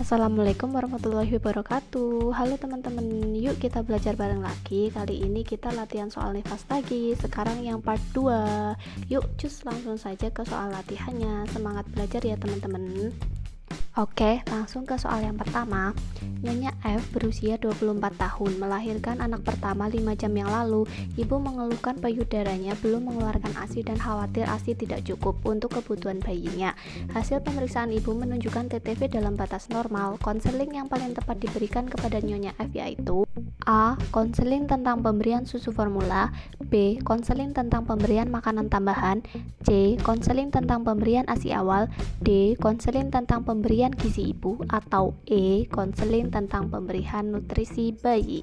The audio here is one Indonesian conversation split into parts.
Assalamualaikum warahmatullahi wabarakatuh. Halo teman-teman, yuk kita belajar bareng lagi. Kali ini kita latihan soal nifas lagi. Sekarang yang part 2. Yuk cus langsung saja ke soal latihannya. Semangat belajar ya teman-teman. Oke, langsung ke soal yang pertama. Nyonya F berusia 24 tahun, melahirkan anak pertama 5 jam yang lalu. Ibu mengeluhkan payudaranya belum mengeluarkan ASI dan khawatir ASI tidak cukup untuk kebutuhan bayinya. Hasil pemeriksaan ibu menunjukkan TTV dalam batas normal. Konseling yang paling tepat diberikan kepada Nyonya F yaitu A. Konseling tentang pemberian susu formula, B. Konseling tentang pemberian makanan tambahan, C. Konseling tentang pemberian ASI awal, D. Konseling tentang pemberian gizi ibu, atau E. Konseling tentang pemberian nutrisi bayi.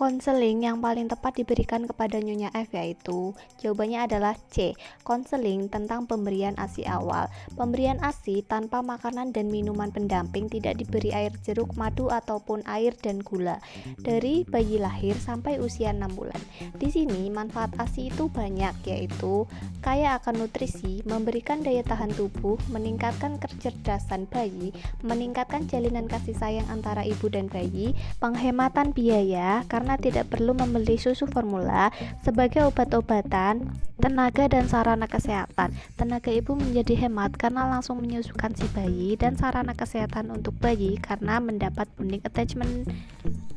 Konseling yang paling tepat diberikan kepada Nyonya F yaitu jawabannya adalah C. Konseling tentang pemberian ASI awal. Pemberian ASI tanpa makanan dan minuman pendamping, tidak diberi air jeruk, madu ataupun air dan gula dari bayi lahir sampai usia 6 bulan. Di sini manfaat ASI itu banyak, yaitu kaya akan nutrisi, memberikan daya tahan tubuh, meningkatkan kecerdasan bayi, meningkatkan jalinan kasih sayang antara ibu dan bayi, penghematan biaya karena tidak perlu membeli susu formula, sebagai obat-obatan, tenaga dan sarana kesehatan. Tenaga ibu menjadi hemat karena langsung menyusukan si bayi, dan sarana kesehatan untuk bayi karena mendapat bonding attachment.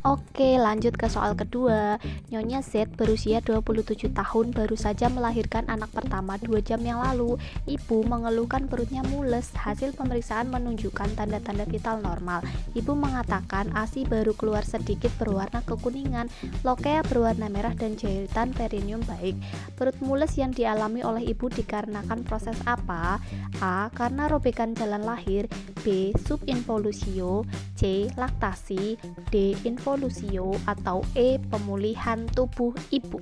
Oke, lanjut ke soal kedua. Nyonya Z berusia 27 tahun, baru saja melahirkan anak pertama 2 jam yang lalu. Ibu mengeluhkan perutnya mules. Hasil pemeriksaan menunjukkan tanda-tanda vital normal. Ibu mengatakan ASI baru keluar sedikit berwarna kekuningan, lokea berwarna merah, dan jahitan perineum baik. Perut mules yang dialami oleh ibu dikarenakan proses apa? A. Karena robekan jalan lahir, B. Subinvolusio, C. Laktasi, D. Involusio, atau E. Pemulihan tubuh ibu.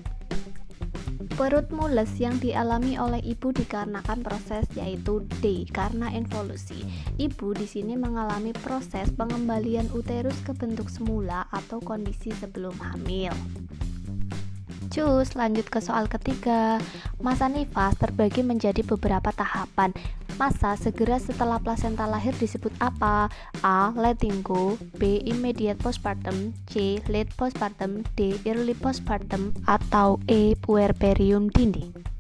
Perut mules yang dialami oleh ibu dikarenakan proses, yaitu D. Karena involusi. Ibu di sini mengalami proses pengembalian uterus ke bentuk semula atau kondisi sebelum hamil. Cus, lanjut ke soal ketiga. Masa nifas terbagi menjadi beberapa tahapan. Masa segera setelah plasenta lahir disebut apa? A. Letting go, B. Immediate postpartum, C. Late postpartum, D. Early postpartum, atau E. Puerperium dini.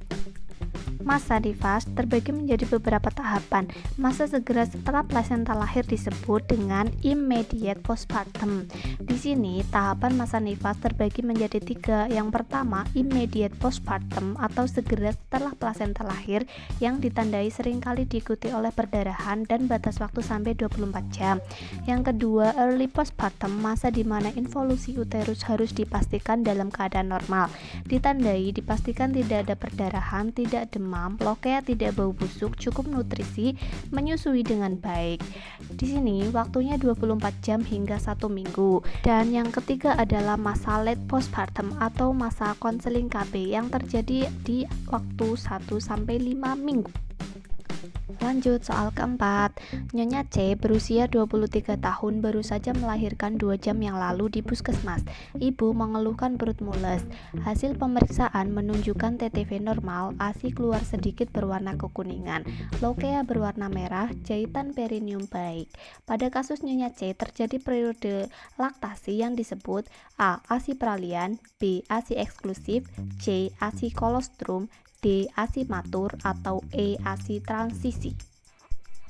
Masa nifas terbagi menjadi beberapa tahapan. Masa segera setelah plasenta lahir disebut dengan immediate postpartum. Di sini tahapan masa nifas terbagi menjadi 3. Yang pertama, immediate postpartum atau segera setelah plasenta lahir, yang ditandai seringkali diikuti oleh perdarahan dan batas waktu sampai 24 jam. Yang kedua, early postpartum, masa di mana involusi uterus harus dipastikan dalam keadaan normal, ditandai dipastikan tidak ada perdarahan, tidak demam, lokea, tidak bau busuk, cukup nutrisi, menyusui dengan baik. Di sini waktunya 24 jam hingga 1 minggu. Dan yang ketiga adalah masa late postpartum atau masa konseling KB yang terjadi di waktu 1-5 minggu. Lanjut soal keempat. Nyonya C berusia 23 tahun, baru saja melahirkan 2 jam yang lalu di puskesmas. Ibu mengeluhkan perut mules. Hasil pemeriksaan menunjukkan TTV normal, ASI keluar sedikit berwarna kekuningan, lokea berwarna merah, jahitan perineum baik. Pada kasus Nyonya C terjadi periode laktasi yang disebut A. ASI peralihan, B. ASI eksklusif, C. ASI kolostrum, D. ASI matur, atau E. ASI transisi.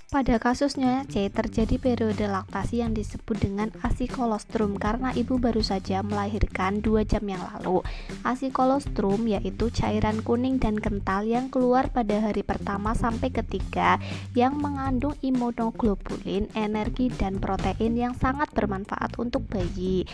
Pada kasusnya C terjadi periode laktasi yang disebut dengan ASI kolostrum karena ibu baru saja melahirkan 2 jam yang lalu. ASI kolostrum yaitu cairan kuning dan kental yang keluar pada hari pertama sampai ketiga, yang mengandung imunoglobulin, energi, dan protein yang sangat bermanfaat untuk bayi.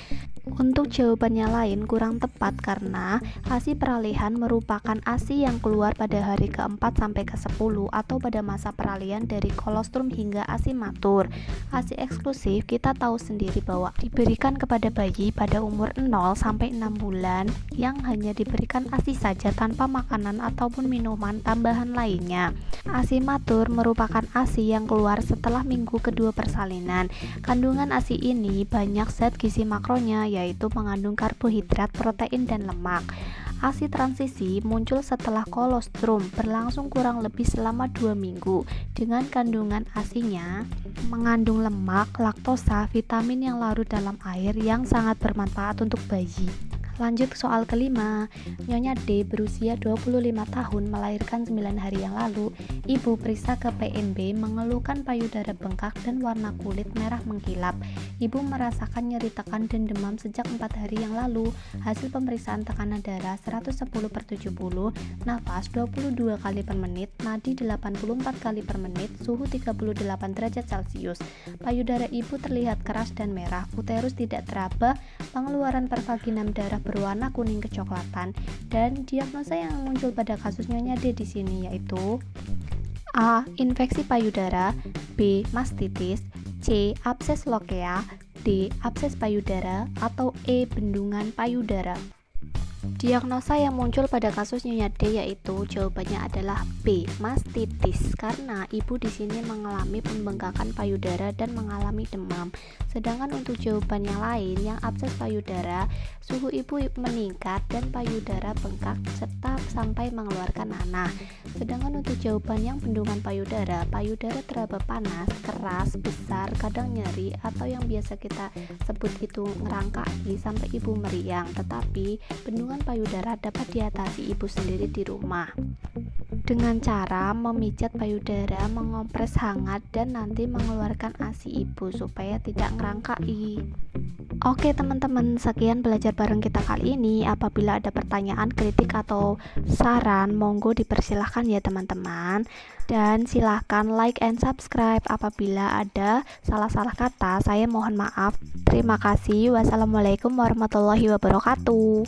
Untuk jawabannya lain kurang tepat karena ASI peralihan merupakan ASI yang keluar pada hari ke-4 sampai ke-10 atau pada masa peralihan dari kolostrum hingga ASI matur. ASI eksklusif kita tahu sendiri bahwa diberikan kepada bayi pada umur 0 sampai 6 bulan yang hanya diberikan ASI saja tanpa makanan ataupun minuman tambahan lainnya. ASI matur merupakan ASI yang keluar setelah minggu kedua persalinan. Kandungan ASI ini banyak zat gizi makronya, yaitu mengandung karbohidrat, protein, dan lemak. ASI transisi muncul setelah kolostrum berlangsung kurang lebih selama 2 minggu dengan kandungan ASI-nya mengandung lemak, laktosa, vitamin yang larut dalam air yang sangat bermanfaat untuk bayi. Lanjut ke soal kelima, Nyonya D berusia 25 tahun melahirkan 9 hari yang lalu. Ibu periksa ke PNB mengeluhkan payudara bengkak dan warna kulit merah mengkilap. Ibu merasakan nyeri tekan dan demam sejak 4 hari yang lalu. Hasil pemeriksaan tekanan darah 110/70, nafas 22 kali per menit, nadi 84 kali per menit, suhu 38 derajat Celcius. Payudara ibu terlihat keras dan merah, uterus tidak teraba, pengeluaran per vaginam darah berwarna kuning kecoklatan, dan diagnosa yang muncul pada kasus Nyonya D di sini yaitu A. Infeksi payudara, B. Mastitis, C. Abses lokea, D. Abses payudara, atau E. Bendungan payudara. Diagnosa yang muncul pada kasus Nyonya D yaitu jawabannya adalah B. Mastitis, karena ibu di sini mengalami pembengkakan payudara dan mengalami demam. Sedangkan untuk jawaban yang lain yang abses payudara, suhu ibu meningkat dan payudara bengkak serta sampai mengeluarkan nanah. Sedangkan untuk jawaban yang bendungan payudara teraba panas, keras, besar, kadang nyeri, atau yang biasa kita sebut itu ngerangkai sampai ibu meriang. Tetapi bendungan payudara dapat diatasi ibu sendiri di rumah dengan cara memijat payudara, mengompres hangat, dan nanti mengeluarkan ASI ibu supaya tidak ngerangkai. Oke teman-teman, sekian belajar bareng kita kali ini. Apabila ada pertanyaan, kritik, atau saran, monggo dipersilahkan ya teman-teman. Dan silahkan like and subscribe. Apabila ada salah-salah kata, saya mohon maaf. Terima kasih. Wassalamualaikum warahmatullahi wabarakatuh.